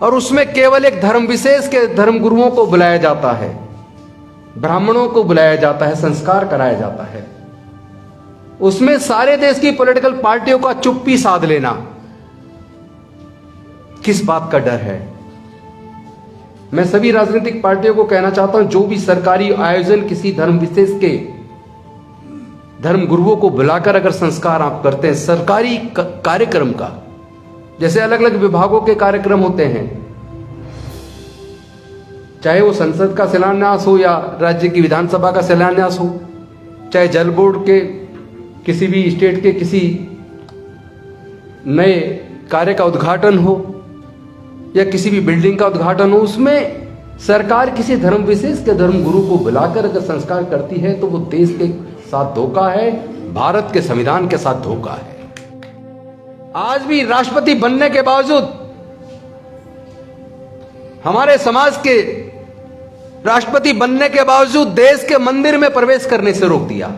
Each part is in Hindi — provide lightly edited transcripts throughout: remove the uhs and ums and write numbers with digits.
और उसमें केवल एक धर्म विशेष के धर्म गुरुओं को बुलाया जाता है, ब्राह्मणों को बुलाया जाता है, संस्कार कराया जाता है। उसमें सारे देश की पॉलिटिकल पार्टियों का चुप्पी साध लेना किस बात का डर है? मैं सभी राजनीतिक पार्टियों को कहना चाहता हूं, जो भी सरकारी आयोजन किसी धर्म विशेष के धर्म गुरुओं को बुलाकर अगर संस्कार आप करते हैं, सरकारी कार्यक्रम का, जैसे अलग अलग विभागों के कार्यक्रम होते हैं, चाहे वो संसद का शिलान्यास हो या राज्य की विधानसभा का शिलान्यास हो, चाहे जल बोर्ड के किसी भी स्टेट के किसी नए कार्य का उद्घाटन हो या किसी भी बिल्डिंग का उद्घाटन हो, उसमें सरकार किसी धर्म विशेष के धर्म गुरु को बुलाकर अगर संस्कार करती है तो वो देश के साथ धोखा है, भारत के संविधान के साथ धोखा है। आज भी राष्ट्रपति बनने के बावजूद हमारे समाज के राष्ट्रपति बनने के बावजूद देश के मंदिर में प्रवेश करने से रोक दिया,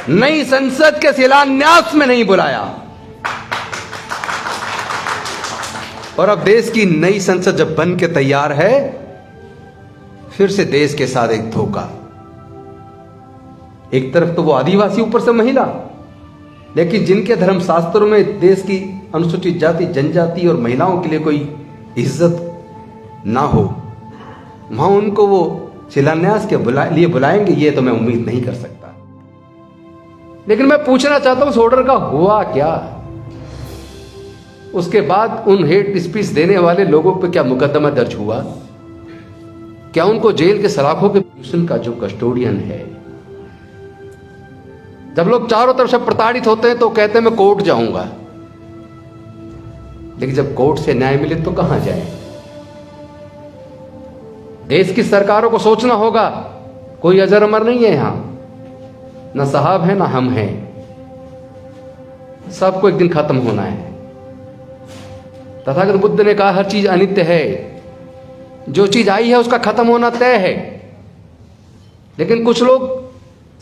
नई संसद के शिलान्यास में नहीं बुलाया, और अब देश की नई संसद जब बन के तैयार है, फिर से देश के साथ एक धोखा। एक तरफ तो वो आदिवासी, ऊपर से महिला, लेकिन जिनके धर्मशास्त्रों में देश की अनुसूचित जाति, जनजाति और महिलाओं के लिए कोई इज्जत ना हो, वहां उनको वो शिलान्यास के लिए बुलाएंगे, ये तो मैं उम्मीद नहीं कर सकता। लेकिन मैं पूछना चाहता हूं, उस ऑर्डर का हुआ क्या? उसके बाद उन हेट स्पीच देने वाले लोगों पर क्या मुकदमा दर्ज हुआ? क्या उनको जेल के सलाखों के कमीशन का जो कस्टोडियन है, जब लोग चारों तरफ से प्रताड़ित होते हैं तो कहते हैं मैं कोर्ट जाऊंगा, लेकिन जब कोर्ट से न्याय मिले तो कहां जाए? देश की सरकारों को सोचना होगा, कोई अजर अमर नहीं है यहां, ना साहब है ना हम हैं, सबको एक दिन खत्म होना है। तथागत बुद्ध ने कहा हर चीज अनित्य है, जो चीज आई है उसका खत्म होना तय है। लेकिन कुछ लोग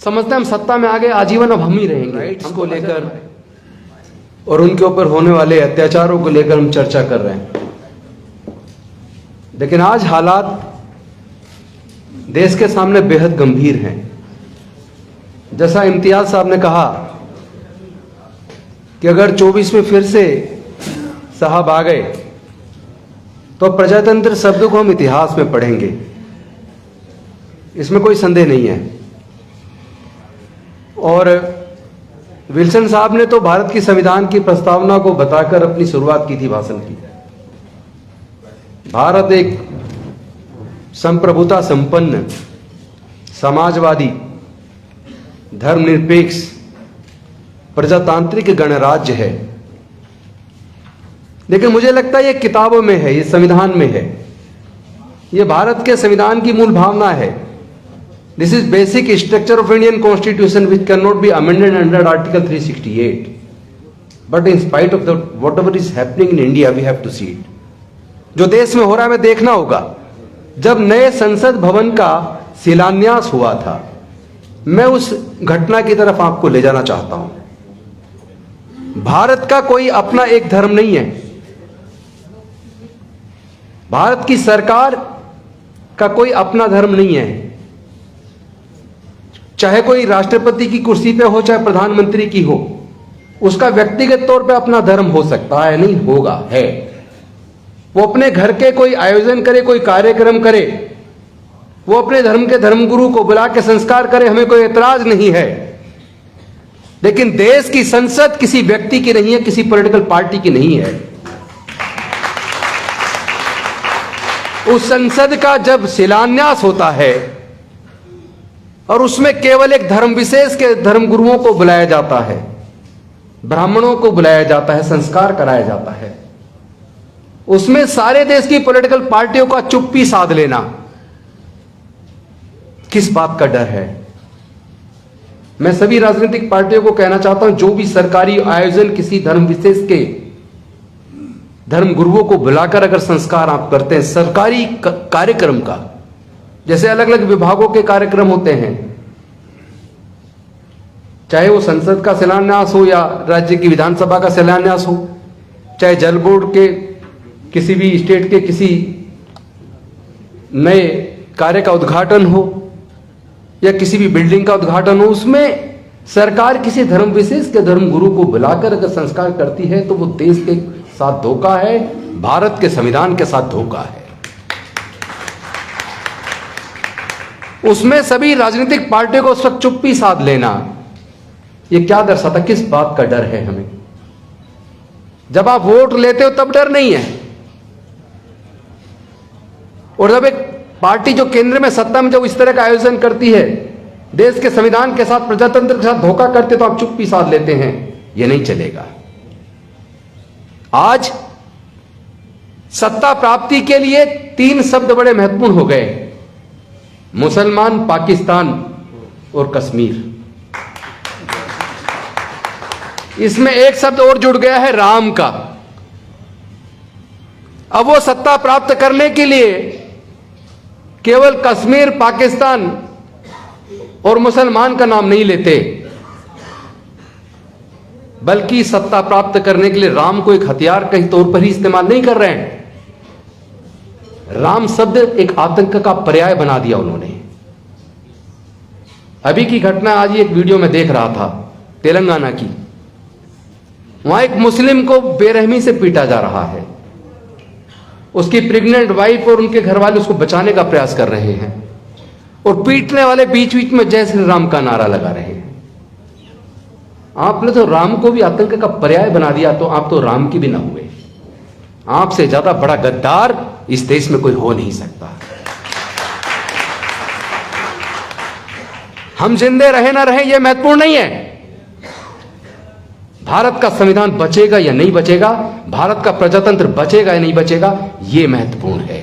समझते हैं हम सत्ता में आ गए, आजीवन अब हम ही रहेंगे। हमको लेकर और उनके ऊपर होने वाले अत्याचारों को लेकर हम चर्चा कर रहे हैं, लेकिन आज हालात देश के सामने बेहद गंभीर हैं। जैसा इम्तियाज साहब ने कहा कि अगर 24 में फिर से साहब आ गए तो प्रजातंत्र शब्द को हम इतिहास में पढ़ेंगे, इसमें कोई संदेह नहीं है। और विल्सन साहब ने तो भारत की संविधान की प्रस्तावना को बताकर अपनी शुरुआत की थी भाषण की। भारत एक संप्रभुता संपन्न, समाजवादी, धर्मनिरपेक्ष, प्रजातांत्रिक गणराज्य है। लेकिन मुझे लगता है ये किताबों में है, ये संविधान में है, ये भारत के संविधान की मूल भावना है। This is basic structure of Indian constitution which can not be amended under article 368, but in spite of the whatever is happening in India we have to see it. जो देश में हो रहा है हमें देखना होगा। जब नए संसद भवन का शिलान्यास हुआ था, मैं उस घटना की तरफ आपको ले जाना चाहता हूं। भारत का कोई अपना एक धर्म नहीं है, भारत की सरकार का कोई अपना धर्म नहीं है। चाहे कोई राष्ट्रपति की कुर्सी पे हो, चाहे प्रधानमंत्री की हो, उसका व्यक्तिगत तौर पे अपना धर्म हो सकता है, नहीं होगा, है। वो अपने घर के कोई आयोजन करे, कोई कार्यक्रम करे, वो अपने धर्म के धर्मगुरु को बुला के संस्कार करे, हमें कोई एतराज नहीं है। लेकिन देश की संसद किसी व्यक्ति की नहीं है, किसी पॉलिटिकल पार्टी की नहीं है। उस संसद का जब शिलान्यास होता है और उसमें केवल एक धर्म विशेष के धर्मगुरुओं को बुलाया जाता है, ब्राह्मणों को बुलाया जाता है, संस्कार कराया जाता है, उसमें सारे देश की पॉलिटिकल पार्टियों का चुप्पी साध लेना किस बात का डर है? मैं सभी राजनीतिक पार्टियों को कहना चाहता हूं, जो भी सरकारी आयोजन किसी धर्म विशेष के धर्म गुरुओं को बुलाकर अगर संस्कार आप करते हैं, सरकारी कार्यक्रम का, जैसे अलग अलग विभागों के कार्यक्रम होते हैं, चाहे वो संसद का शिलान्यास हो या राज्य की विधानसभा का शिलान्यास हो, चाहे जल बोर्ड के किसी भी स्टेट के किसी नए कार्य का उद्घाटन हो या किसी भी बिल्डिंग का उद्घाटन हो, उसमें सरकार किसी धर्म विशेष के धर्म गुरु को बुलाकर अगर संस्कार करती है तो वो देश के साथ धोखा है, भारत के संविधान के साथ धोखा है। उसमें सभी राजनीतिक पार्टियों को उस वक्त चुप्पी साध लेना, ये क्या दर्शाता, किस बात का डर है हमें? जब आप वोट लेते हो तब डर नहीं है, और जब एक पार्टी जो केंद्र में सत्ता में जब इस तरह का आयोजन करती है, देश के संविधान के साथ, प्रजातंत्र के साथ धोखा करते, तो आप चुप्पी साध लेते हैं। यह नहीं चलेगा। आज सत्ता प्राप्ति के लिए 3 शब्द बड़े महत्वपूर्ण हो गए: मुसलमान, पाकिस्तान और कश्मीर। इसमें एक शब्द और जुड़ गया है, राम का। अब वो सत्ता प्राप्त करने के लिए केवल कश्मीर, पाकिस्तान और मुसलमान का नाम नहीं लेते, बल्कि सत्ता प्राप्त करने के लिए राम को एक हथियार के तौर पर ही इस्तेमाल नहीं कर रहे हैं। राम शब्द एक आतंक का पर्याय बना दिया उन्होंने। अभी की घटना आज ही एक वीडियो में देख रहा था, तेलंगाना की। वहां एक मुस्लिम को बेरहमी से पीटा जा रहा है। उसकी प्रेग्नेंट वाइफ और उनके घर वाले उसको बचाने का प्रयास कर रहे हैं, और पीटने वाले बीच बीच में जय श्री राम का नारा लगा रहे हैं। आपने तो राम को भी आतंक का पर्याय बना दिया, तो आप तो राम की भी ना हुए। आपसे ज्यादा बड़ा गद्दार इस देश में कोई हो नहीं सकता। हम जिंदे रहे ना रहे यह महत्वपूर्ण नहीं है। भारत का संविधान बचेगा या नहीं बचेगा, भारत का प्रजातंत्र बचेगा या नहीं बचेगा, यह महत्वपूर्ण है।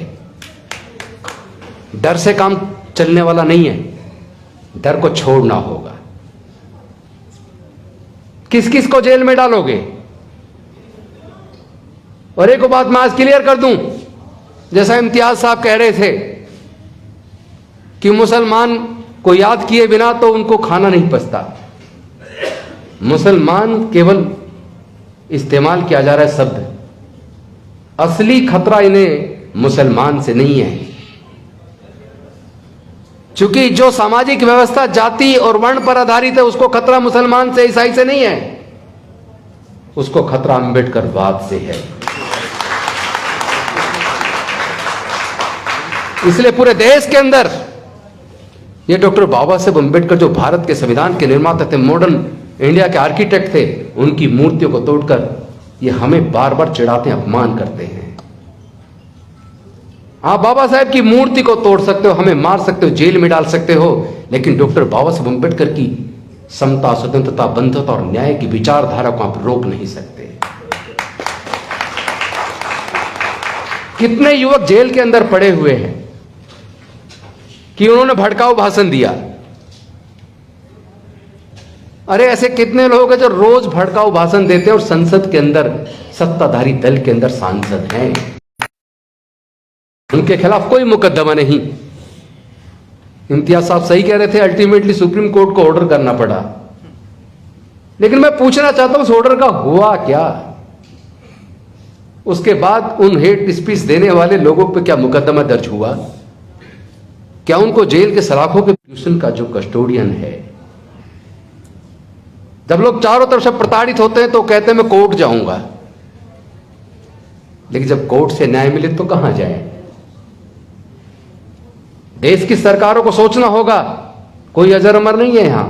डर से काम चलने वाला नहीं है, डर को छोड़ना होगा। किस किस को जेल में डालोगे? और एक बात मैं आज क्लियर कर दूं, जैसा इम्तियाज साहब कह रहे थे कि मुसलमान को याद किए बिना तो उनको खाना नहीं पचता। मुसलमान केवल इस्तेमाल किया जा रहा है शब्द, असली खतरा इन्हें मुसलमान से नहीं है। क्योंकि जो सामाजिक व्यवस्था जाति और वर्ण पर आधारित है, उसको खतरा मुसलमान से, ईसाई से नहीं है, उसको खतरा अम्बेडकरवाद से है। इसलिए पूरे देश के अंदर ये डॉक्टर बाबा साहेब अम्बेडकर, जो भारत के संविधान के निर्माता थे, मॉडर्न इंडिया के आर्किटेक्ट थे, उनकी मूर्तियों को तोड़कर ये हमें बार बार चिढ़ाते हैं, अपमान करते हैं। आप बाबा साहेब की मूर्ति को तोड़ सकते हो, हमें मार सकते हो, जेल में डाल सकते हो, लेकिन डॉक्टर बाबा साहेब अम्बेडकर की समता, स्वतंत्रता, बंधुता और न्याय की विचारधारा को आप रोक नहीं सकते। कितने युवक जेल के अंदर पड़े हुए हैं कि उन्होंने भड़काऊ भाषण दिया। अरे ऐसे कितने लोग हैं जो रोज भड़काऊ भाषण देते हैं और संसद के अंदर, सत्ताधारी दल के अंदर सांसद हैं, उनके खिलाफ कोई मुकदमा नहीं। इम्तियाज साहब सही कह रहे थे, अल्टीमेटली सुप्रीम कोर्ट को ऑर्डर करना पड़ा। लेकिन मैं पूछना चाहता हूं, उस ऑर्डर का हुआ क्या? उसके बाद उन हेट स्पीच देने वाले लोगों पर क्या मुकदमा दर्ज हुआ? क्या उनको जेल के सलाखों के ट्यूशन का जो कस्टोडियन है, जब लोग चारों तरफ से प्रताड़ित होते हैं तो कहते हैं मैं कोर्ट जाऊंगा, लेकिन जब कोर्ट से न्याय मिले तो कहां जाए? देश की सरकारों को सोचना होगा, कोई अजर अमर नहीं है यहां,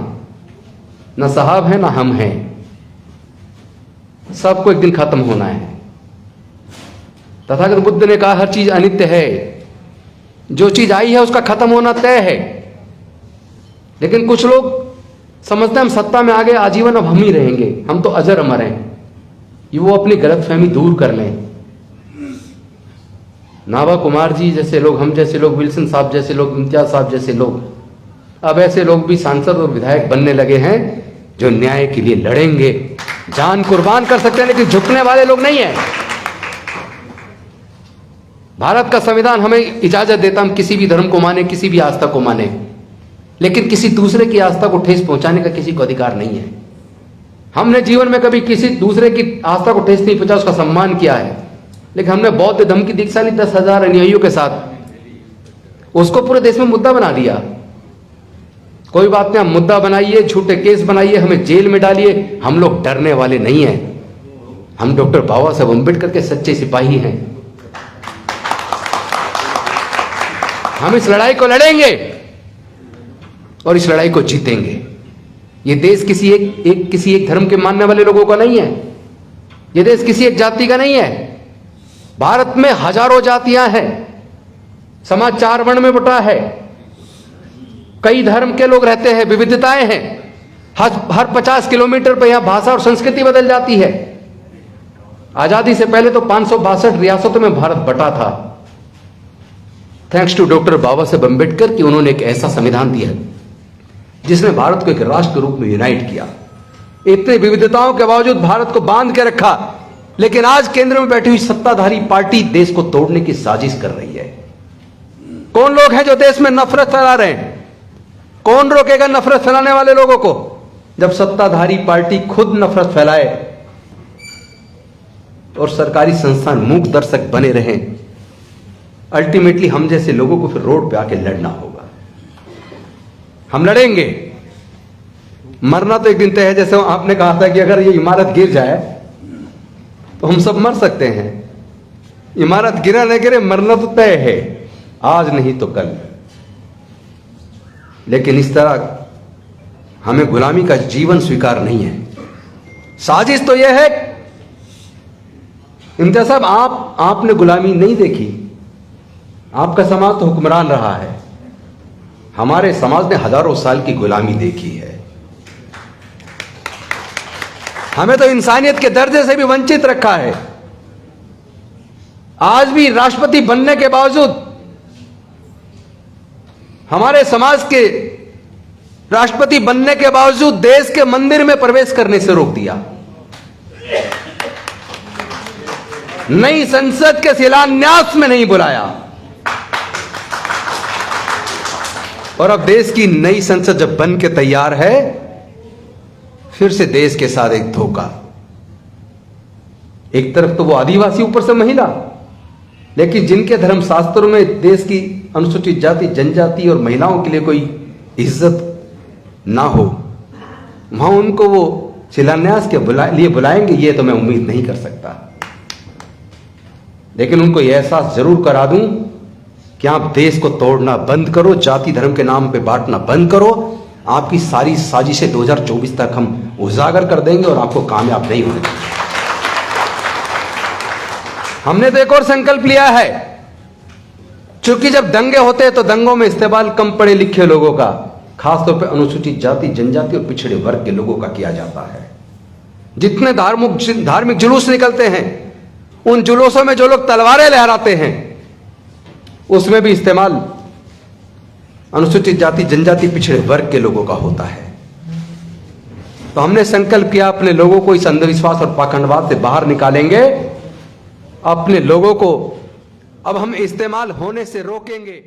ना साहब है ना हम हैं, सबको एक दिन खत्म होना है। तथागत बुद्ध ने कहा हर चीज अनित्य है, जो चीज आई है उसका खत्म होना तय है। लेकिन कुछ लोग समझते हैं हम सत्ता में आ गए, आजीवन अब हम ही रहेंगे, हम तो अजर अमर हैं। ये वो अपनी गलतफहमी दूर कर लें। नाभा कुमार जी जैसे लोग, हम जैसे लोग, विल्सन साहब जैसे लोग, इम्तियाज साहब जैसे लोग, अब ऐसे लोग भी सांसद और विधायक बनने लगे हैं जो न्याय के लिए लड़ेंगे, जान कुर्बान कर सकते हैं, लेकिन झुकने वाले लोग नहीं है। भारत का संविधान हमें इजाजत देता हम किसी भी धर्म को माने, किसी भी आस्था को माने, लेकिन किसी दूसरे की आस्था को ठेस पहुंचाने का किसी को अधिकार नहीं है। हमने जीवन में कभी किसी दूसरे की आस्था को ठेस नहीं पहुंचा, उसका सम्मान किया है, लेकिन हमने बौद्ध धर्म की दीक्षा ली 10,000 अनुयायियों के साथ, उसको पूरे देश में मुद्दा बना दिया। कोई बात नहीं, हम मुद्दा बनाइए, झूठे केस बनाइए, हमें जेल में डालिए, हम लोग डरने वाले नहीं हैं। हम डॉक्टर बाबा साहब अम्बेडकर के सच्चे सिपाही हैं। हम इस लड़ाई को लड़ेंगे और इस लड़ाई को जीतेंगे। ये देश किसी एक धर्म के मानने वाले लोगों का नहीं है, ये देश किसी एक जाति का नहीं है। भारत में हजारों जातियां हैं, समाज 4 वर्ण में बटा है, कई धर्म के लोग रहते हैं, विविधताएं हैं। हर 50 किलोमीटर पर यहां भाषा और संस्कृति बदल जाती है। आजादी से पहले तो 562 रियासतों में भारत बटा था। थैंक्स टू डॉक्टर बाबा साहब अम्बेडकर कि उन्होंने एक ऐसा संविधान दिया जिसने भारत को एक राष्ट्र के रूप में यूनाइट किया। इतने विविधताओं के बावजूद भारत को बांध के रखा, लेकिन आज केंद्र में बैठी हुई सत्ताधारी पार्टी देश को तोड़ने की साजिश कर रही है। कौन लोग हैं जो देश में नफरत फैला रहे हैं? कौन रोकेगा नफरत फैलाने वाले लोगों को? जब सत्ताधारी पार्टी खुद नफरत फैलाए और सरकारी संस्थान मूक दर्शक बने रहें, अल्टीमेटली हम जैसे लोगों को फिर रोड पे आके लड़ना होगा। हम लड़ेंगे, मरना तो एक दिन तय है। जैसे आपने कहा था कि अगर ये इमारत गिर जाए तो हम सब मर सकते हैं। इमारत गिरा न गिरे, मरना तो तय है, आज नहीं तो कल। लेकिन इस तरह हमें गुलामी का जीवन स्वीकार नहीं है। साजिश तो यह है, इम्तियाज साहब, आपने गुलामी नहीं देखी, आपका समाज तो हुक्मरान रहा है। हमारे समाज ने हजारों साल की गुलामी देखी है। हमें तो इंसानियत के दर्जे से भी वंचित रखा है। आज भी राष्ट्रपति बनने के बावजूद हमारे समाज के राष्ट्रपति बनने के बावजूद देश के मंदिर में प्रवेश करने से रोक दिया। नई संसद के शिलान्यास में नहीं बुलाया। और अब देश की नई संसद जब बन के तैयार है, फिर से देश के साथ एक धोखा। एक तरफ तो वो आदिवासी, ऊपर से महिला, लेकिन जिनके धर्म शास्त्रों में देश की अनुसूचित जाति, जनजाति और महिलाओं के लिए कोई इज्जत ना हो, वहां उनको वो शिलान्यास के लिए बुलाएंगे, ये तो मैं उम्मीद नहीं कर सकता। लेकिन उनको यह एहसास जरूर करा दूं कि आप देश को तोड़ना बंद करो, जाति धर्म के नाम पे बांटना बंद करो। आपकी सारी साजिशें 2024 तक हम उजागर कर देंगे और आपको कामयाब नहीं होने देंगे। हमने तो एक और संकल्प लिया है, क्योंकि जब दंगे होते हैं तो दंगों में इस्तेमाल कम पढ़े लिखे लोगों का, खासतौर पर अनुसूचित जाति, जनजाति और पिछड़े वर्ग के लोगों का किया जाता है। जितने धार्मिक जुलूस निकलते हैं, उन जुलूसों में जो लोग तलवारें लहराते हैं, उसमें भी इस्तेमाल अनुसूचित जाति, जनजाति, पिछड़े वर्ग के लोगों का होता है। तो हमने संकल्प किया, अपने लोगों को इस अंधविश्वास और पाखंडवाद से बाहर निकालेंगे। अपने लोगों को अब हम इस्तेमाल होने से रोकेंगे।